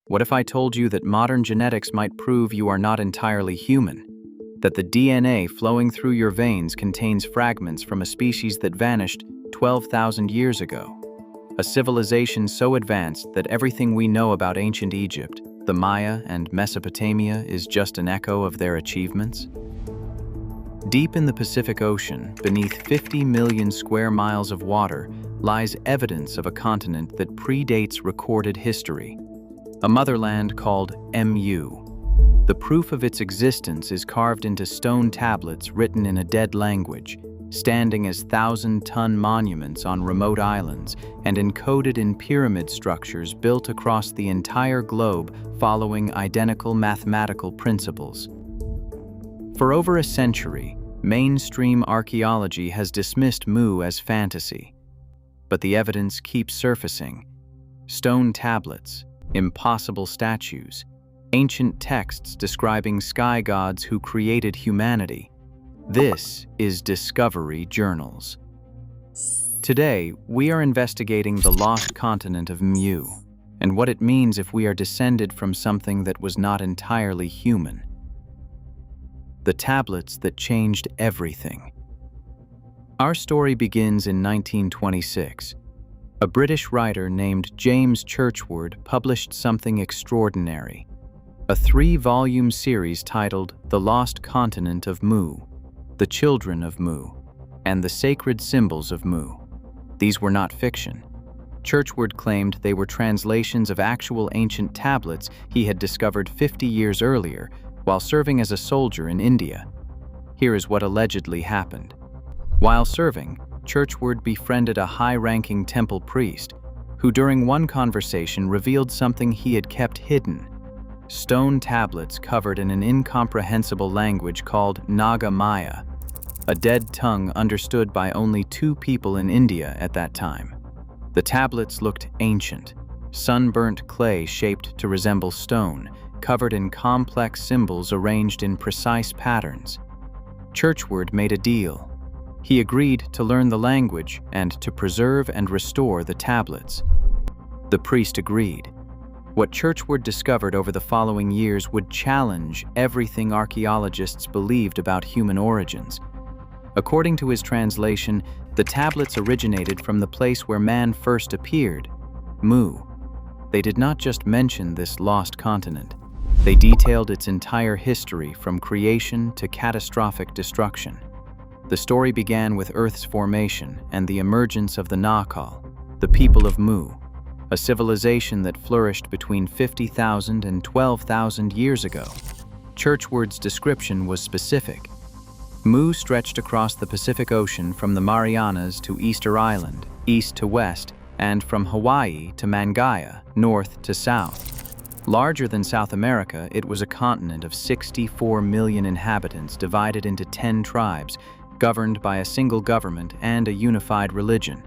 What if I told you that modern genetics might prove you are not entirely human? That the DNA flowing through your veins contains fragments from a species that vanished 12,000 years ago? A civilization so advanced that everything we know about ancient Egypt, the Maya, and Mesopotamia is just an echo of their achievements? Deep in the Pacific Ocean, beneath 50 million square miles of water, lies evidence of a continent that predates recorded history. A motherland called Mu. The proof of its existence is carved into stone tablets written in a dead language, standing as 1,000-ton monuments on remote islands and encoded in pyramid structures built across the entire globe following identical mathematical principles. For over a century, mainstream archaeology has dismissed Mu as fantasy. But the evidence keeps surfacing. Stone tablets, impossible statues, ancient texts describing sky gods who created humanity. This is Discovery Journals. Today, we are investigating the lost continent of Mu and what it means if we are descended from something that was not entirely human. The tablets that changed everything. Our story begins in 1926. A British writer named James Churchward published something extraordinary. A 3-volume series titled The Lost Continent of Mu, The Children of Mu, and The Sacred Symbols of Mu. These were not fiction. Churchward claimed they were translations of actual ancient tablets he had discovered 50 years earlier while serving as a soldier in India. Here is what allegedly happened. While serving, Churchward befriended a high-ranking temple priest who during one conversation revealed something he had kept hidden. Stone tablets covered in an incomprehensible language called Naga Maya, a dead tongue understood by only 2 people in India at that time. The tablets looked ancient, sunburnt clay shaped to resemble stone, covered in complex symbols arranged in precise patterns. Churchward made a deal. He agreed to learn the language and to preserve and restore the tablets. The priest agreed. What Churchward discovered over the following years would challenge everything archaeologists believed about human origins. According to his translation, the tablets originated from the place where man first appeared, Mu. They did not just mention this lost continent. They detailed its entire history from creation to catastrophic destruction. The story began with Earth's formation and the emergence of the Naacal, the people of Mu, a civilization that flourished between 50,000 and 12,000 years ago. Churchward's description was specific. Mu stretched across the Pacific Ocean from the Marianas to Easter Island, east to west, and from Hawaii to Mangaia, north to south. Larger than South America, it was a continent of 64 million inhabitants divided into 10 tribes, governed by a single government and a unified religion.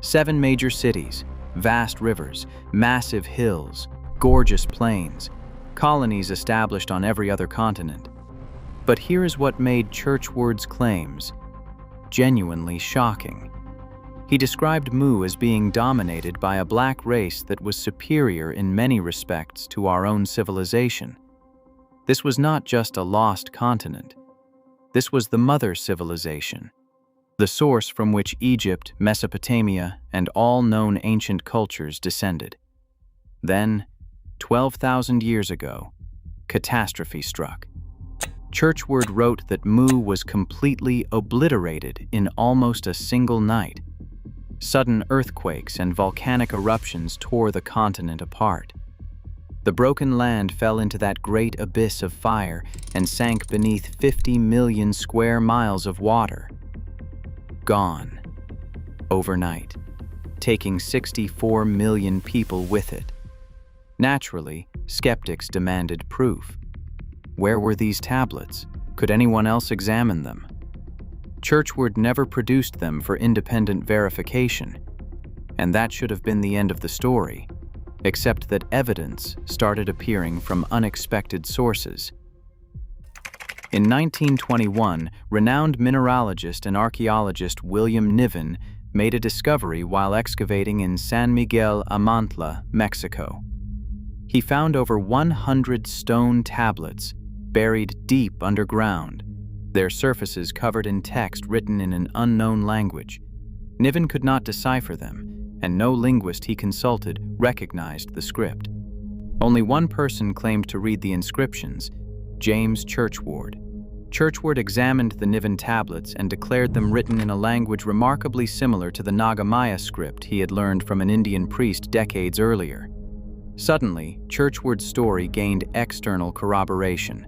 7 major cities, vast rivers, massive hills, gorgeous plains, colonies established on every other continent. But here is what made Churchward's claims genuinely shocking. He described Mu as being dominated by a black race that was superior in many respects to our own civilization. This was not just a lost continent. This was the mother civilization, the source from which Egypt, Mesopotamia, and all known ancient cultures descended. Then, 12,000 years ago, catastrophe struck. Churchward wrote that Mu was completely obliterated in almost a single night. Sudden earthquakes and volcanic eruptions tore the continent apart. The broken land fell into that great abyss of fire and sank beneath 50 million square miles of water. Gone. Overnight, taking 64 million people with it. Naturally, skeptics demanded proof. Where were these tablets? Could anyone else examine them? Churchward never produced them for independent verification, and that should have been the end of the story, except that evidence started appearing from unexpected sources. In 1921, renowned mineralogist and archaeologist William Niven made a discovery while excavating in San Miguel Amantla, Mexico. He found over 100 stone tablets buried deep underground, their surfaces covered in text written in an unknown language. Niven could not decipher them, and no linguist he consulted recognized the script. Only one person claimed to read the inscriptions: James Churchward. Churchward examined the Niven tablets and declared them written in a language remarkably similar to the Nagamaya script he had learned from an Indian priest decades earlier. Suddenly, Churchward's story gained external corroboration.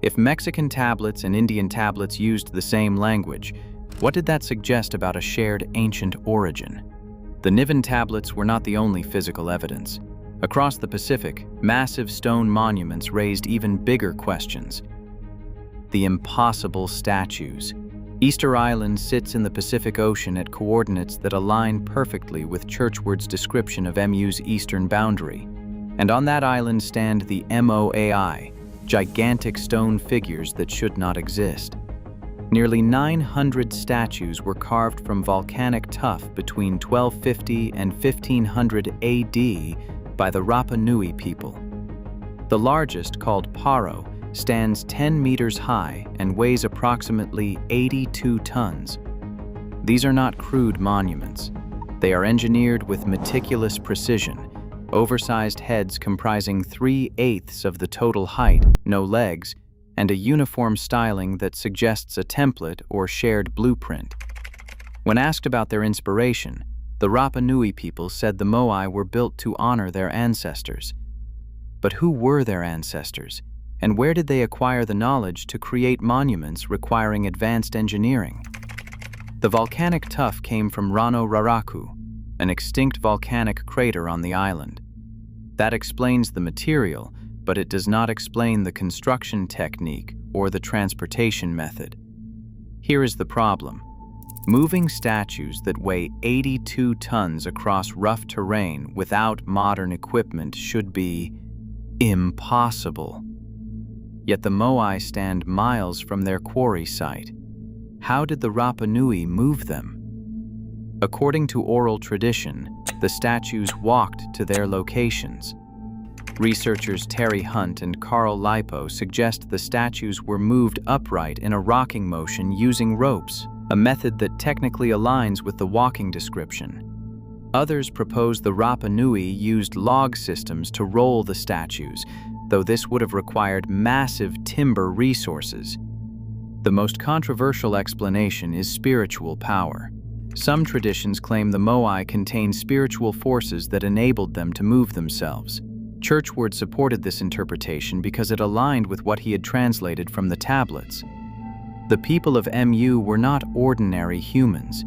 If Mexican tablets and Indian tablets used the same language, what did that suggest about a shared ancient origin? The Niven tablets were not the only physical evidence. Across the Pacific, massive stone monuments raised even bigger questions. The impossible statues. Easter Island sits in the Pacific Ocean at coordinates that align perfectly with Churchward's description of MU's eastern boundary. And on that island stand the Moai, gigantic stone figures that should not exist. Nearly 900 statues were carved from volcanic tuff between 1250 and 1500 AD by the Rapa Nui people. The largest, called Paro, stands 10 meters high and weighs approximately 82 tons. These are not crude monuments. They are engineered with meticulous precision, oversized heads comprising 3/8 of the total height, no legs, and a uniform styling that suggests a template or shared blueprint. When asked about their inspiration, the Rapa Nui people said the Moai were built to honor their ancestors. But who were their ancestors, and where did they acquire the knowledge to create monuments requiring advanced engineering? The volcanic tuff came from Rano Raraku, an extinct volcanic crater on the island. That explains the material, but it does not explain the construction technique or the transportation method. Here is the problem. Moving statues that weigh 82 tons across rough terrain without modern equipment should be impossible. Yet the Moai stand miles from their quarry site. How did the Rapa Nui move them? According to oral tradition, the statues walked to their locations. Researchers Terry Hunt and Carl Lipo suggest the statues were moved upright in a rocking motion using ropes, a method that technically aligns with the walking description. Others propose the Rapa Nui used log systems to roll the statues, though this would have required massive timber resources. The most controversial explanation is spiritual power. Some traditions claim the Moai contained spiritual forces that enabled them to move themselves. Churchward supported this interpretation because it aligned with what he had translated from the tablets. The people of MU were not ordinary humans.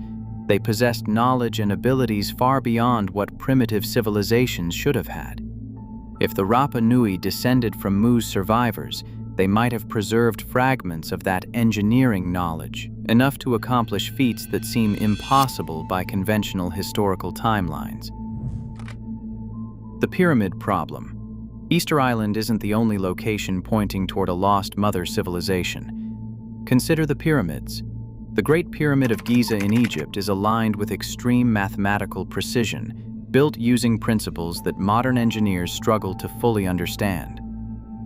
They possessed knowledge and abilities far beyond what primitive civilizations should have had. If the Rapa Nui descended from Mu's survivors, they might have preserved fragments of that engineering knowledge, enough to accomplish feats that seem impossible by conventional historical timelines. The pyramid problem. Easter Island isn't the only location pointing toward a lost mother civilization. Consider the pyramids. The Great Pyramid of Giza in Egypt is aligned with extreme mathematical precision, built using principles that modern engineers struggle to fully understand.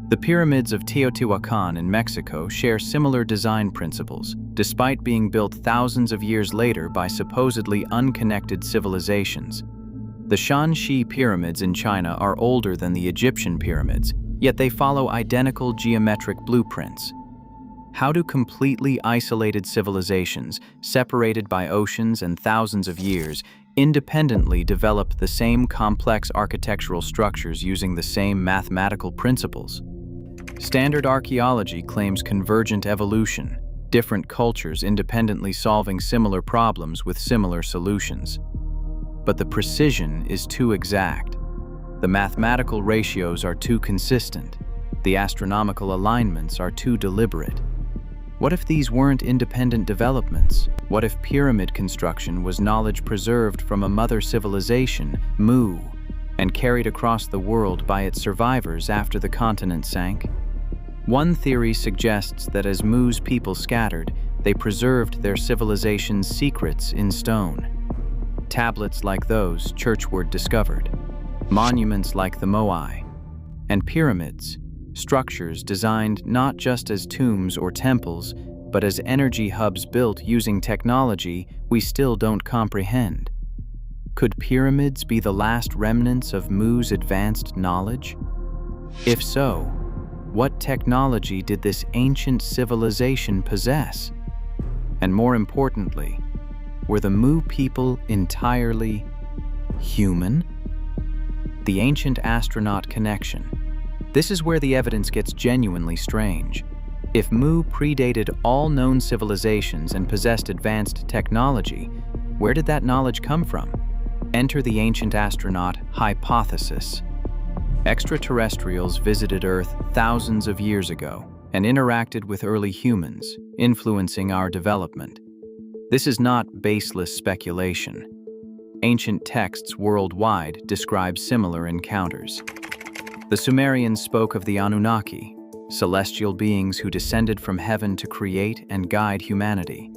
The pyramids of Teotihuacan in Mexico share similar design principles, despite being built thousands of years later by supposedly unconnected civilizations. The Shanxi pyramids in China are older than the Egyptian pyramids, yet they follow identical geometric blueprints. How do completely isolated civilizations, separated by oceans and thousands of years, independently develop the same complex architectural structures using the same mathematical principles? Standard archaeology claims convergent evolution, different cultures independently solving similar problems with similar solutions. But the precision is too exact. The mathematical ratios are too consistent. The astronomical alignments are too deliberate. What if these weren't independent developments? What if pyramid construction was knowledge preserved from a mother civilization, Mu, and carried across the world by its survivors after the continent sank? One theory suggests that as Mu's people scattered, they preserved their civilization's secrets in stone. Tablets like those Churchward discovered, monuments like the Moai, And pyramids, structures designed not just as tombs or temples, but as energy hubs built using technology we still don't comprehend. Could pyramids be the last remnants of Mu's advanced knowledge? If so, what technology did this ancient civilization possess? And more importantly, were the Mu people entirely human? The ancient astronaut connection. This is where the evidence gets genuinely strange. If Mu predated all known civilizations and possessed advanced technology, where did that knowledge come from? Enter the ancient astronaut hypothesis. Extraterrestrials visited Earth thousands of years ago and interacted with early humans, influencing our development. This is not baseless speculation. Ancient texts worldwide describe similar encounters. The Sumerians spoke of the Anunnaki, celestial beings who descended from heaven to create and guide humanity.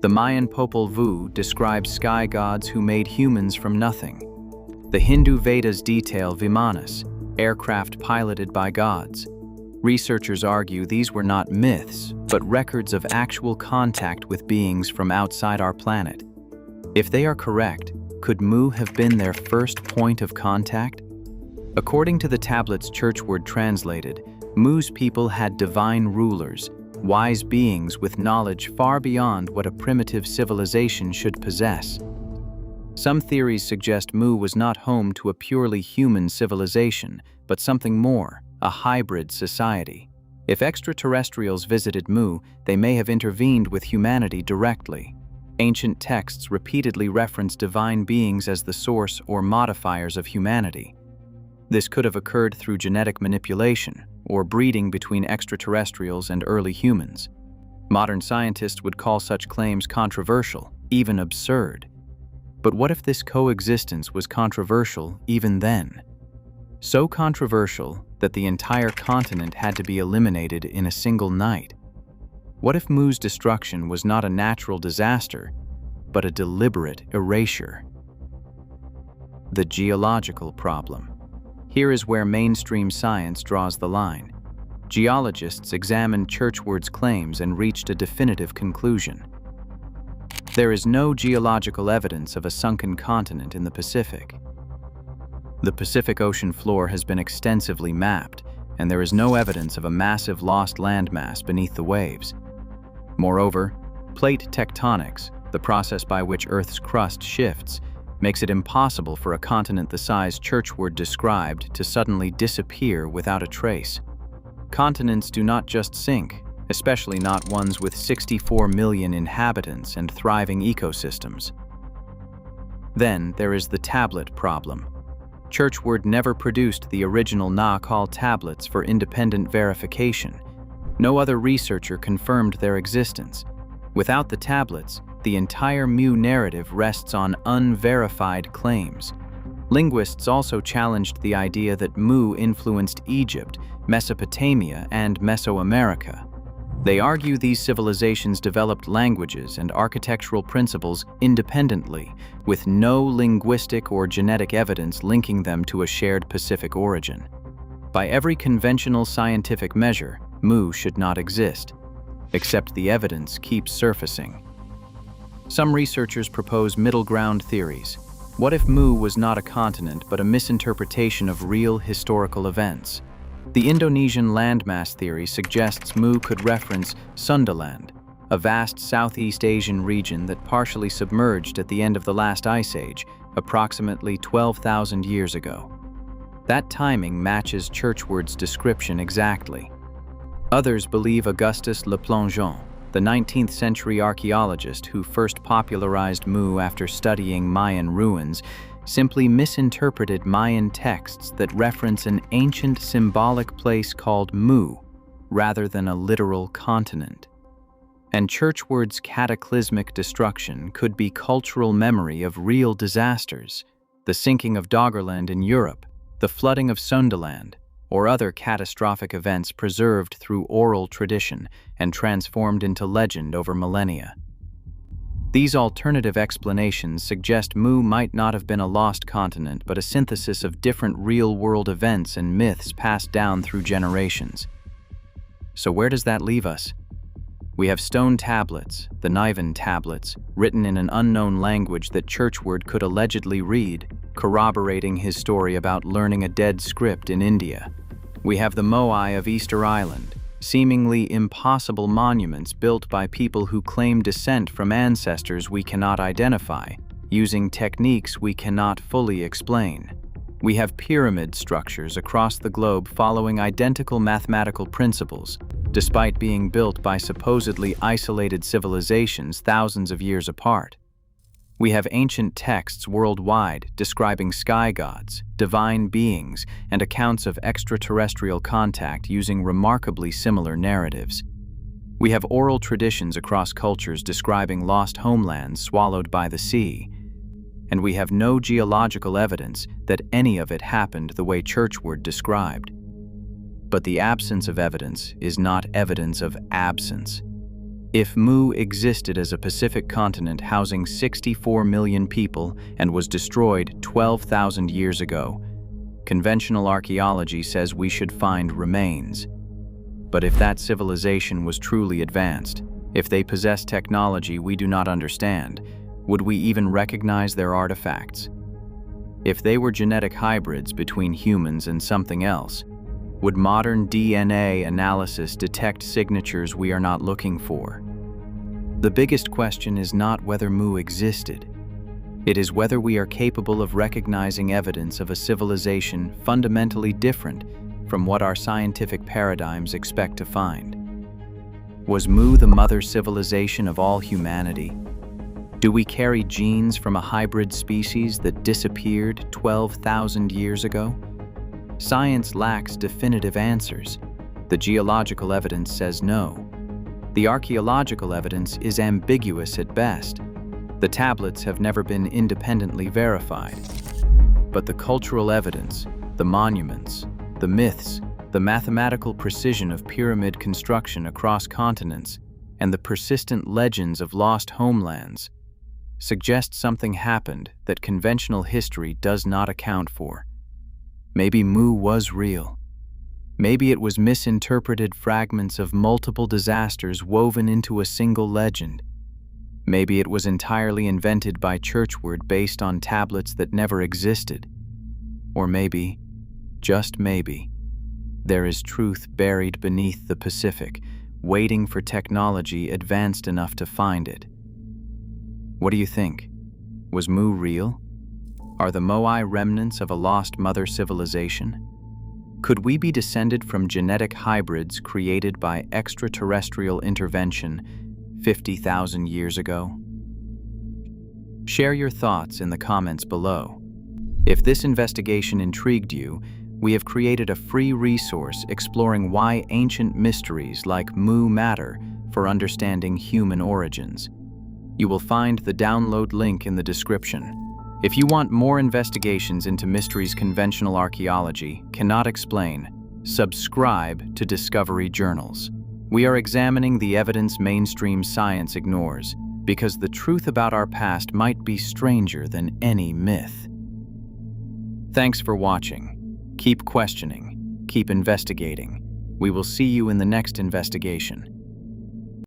The Mayan Popol Vuh describes sky gods who made humans from nothing. The Hindu Vedas detail Vimanas, aircraft piloted by gods. Researchers argue these were not myths, but records of actual contact with beings from outside our planet. If they are correct, could Mu have been their first point of contact? According to the tablets Churchward translated, Mu's people had divine rulers, wise beings with knowledge far beyond what a primitive civilization should possess. Some theories suggest Mu was not home to a purely human civilization, but something more, a hybrid society. If extraterrestrials visited Mu, they may have intervened with humanity directly. Ancient texts repeatedly reference divine beings as the source or modifiers of humanity. This could have occurred through genetic manipulation or breeding between extraterrestrials and early humans. Modern scientists would call such claims controversial, even absurd. But what if this coexistence was controversial even then? So controversial that the entire continent had to be eliminated in a single night. What if Mu's destruction was not a natural disaster, but a deliberate erasure? The geological problem. Here is where mainstream science draws the line. Geologists examined Churchward's claims and reached a definitive conclusion. There is no geological evidence of a sunken continent in the Pacific. The Pacific Ocean floor has been extensively mapped, and there is no evidence of a massive lost landmass beneath the waves. Moreover, plate tectonics, the process by which Earth's crust shifts, makes it impossible for a continent the size Churchward described to suddenly disappear without a trace. Continents do not just sink, especially not ones with 64 million inhabitants and thriving ecosystems. Then there is the tablet problem. Churchward never produced the original Nahal tablets for independent verification. No other researcher confirmed their existence. Without the tablets, the entire Mu narrative rests on unverified claims. Linguists also challenged the idea that Mu influenced Egypt, Mesopotamia, and Mesoamerica. They argue these civilizations developed languages and architectural principles independently, with no linguistic or genetic evidence linking them to a shared Pacific origin. By every conventional scientific measure, Mu should not exist, except the evidence keeps surfacing. Some researchers propose middle ground theories. What if Mu was not a continent but a misinterpretation of real historical events? The Indonesian landmass theory suggests Mu could reference Sundaland, a vast Southeast Asian region that partially submerged at the end of the last ice age, approximately 12,000 years ago. That timing matches Churchward's description exactly. Others believe Augustus Le Plongeon, the 19th century archaeologist who first popularized Mu after studying Mayan ruins, simply misinterpreted Mayan texts that reference an ancient symbolic place called Mu, rather than a literal continent. And Churchward's cataclysmic destruction could be cultural memory of real disasters, the sinking of Doggerland in Europe, the flooding of Sundaland, or other catastrophic events preserved through oral tradition and transformed into legend over millennia. These alternative explanations suggest Mu might not have been a lost continent, but a synthesis of different real-world events and myths passed down through generations. So where does that leave us? We have stone tablets, the Niven tablets, written in an unknown language that Churchward could allegedly read, corroborating his story about learning a dead script in India. We have the Moai of Easter Island, seemingly impossible monuments built by people who claim descent from ancestors we cannot identify, using techniques we cannot fully explain. We have pyramid structures across the globe following identical mathematical principles, despite being built by supposedly isolated civilizations thousands of years apart. We have ancient texts worldwide describing sky gods, divine beings, and accounts of extraterrestrial contact using remarkably similar narratives. We have oral traditions across cultures describing lost homelands swallowed by the sea. And we have no geological evidence that any of it happened the way Churchward described. But the absence of evidence is not evidence of absence. If Mu existed as a Pacific continent housing 64 million people and was destroyed 12,000 years ago, conventional archaeology says we should find remains. But if that civilization was truly advanced, if they possessed technology we do not understand, would we even recognize their artifacts? If they were genetic hybrids between humans and something else, would modern DNA analysis detect signatures we are not looking for? The biggest question is not whether Mu existed. It is whether we are capable of recognizing evidence of a civilization fundamentally different from what our scientific paradigms expect to find. Was Mu the mother civilization of all humanity? Do we carry genes from a hybrid species that disappeared 12,000 years ago? Science lacks definitive answers. The geological evidence says no. The archaeological evidence is ambiguous at best. The tablets have never been independently verified. But the cultural evidence, the monuments, the myths, the mathematical precision of pyramid construction across continents, and the persistent legends of lost homelands suggest something happened that conventional history does not account for. Maybe Mu was real. Maybe it was misinterpreted fragments of multiple disasters woven into a single legend. Maybe it was entirely invented by Churchward based on tablets that never existed. Or maybe, just maybe, there is truth buried beneath the Pacific, waiting for technology advanced enough to find it. What do you think? Was Mu real? Are the Moai remnants of a lost mother civilization? Could we be descended from genetic hybrids created by extraterrestrial intervention 50,000 years ago? Share your thoughts in the comments below. If this investigation intrigued you, we have created a free resource exploring why ancient mysteries like Mu matter for understanding human origins. You will find the download link in the description. If you want more investigations into mysteries conventional archaeology cannot explain, subscribe to Discovery Journals. We are examining the evidence mainstream science ignores, because the truth about our past might be stranger than any myth. Thanks for watching. Keep questioning, keep investigating. We will see you in the next investigation.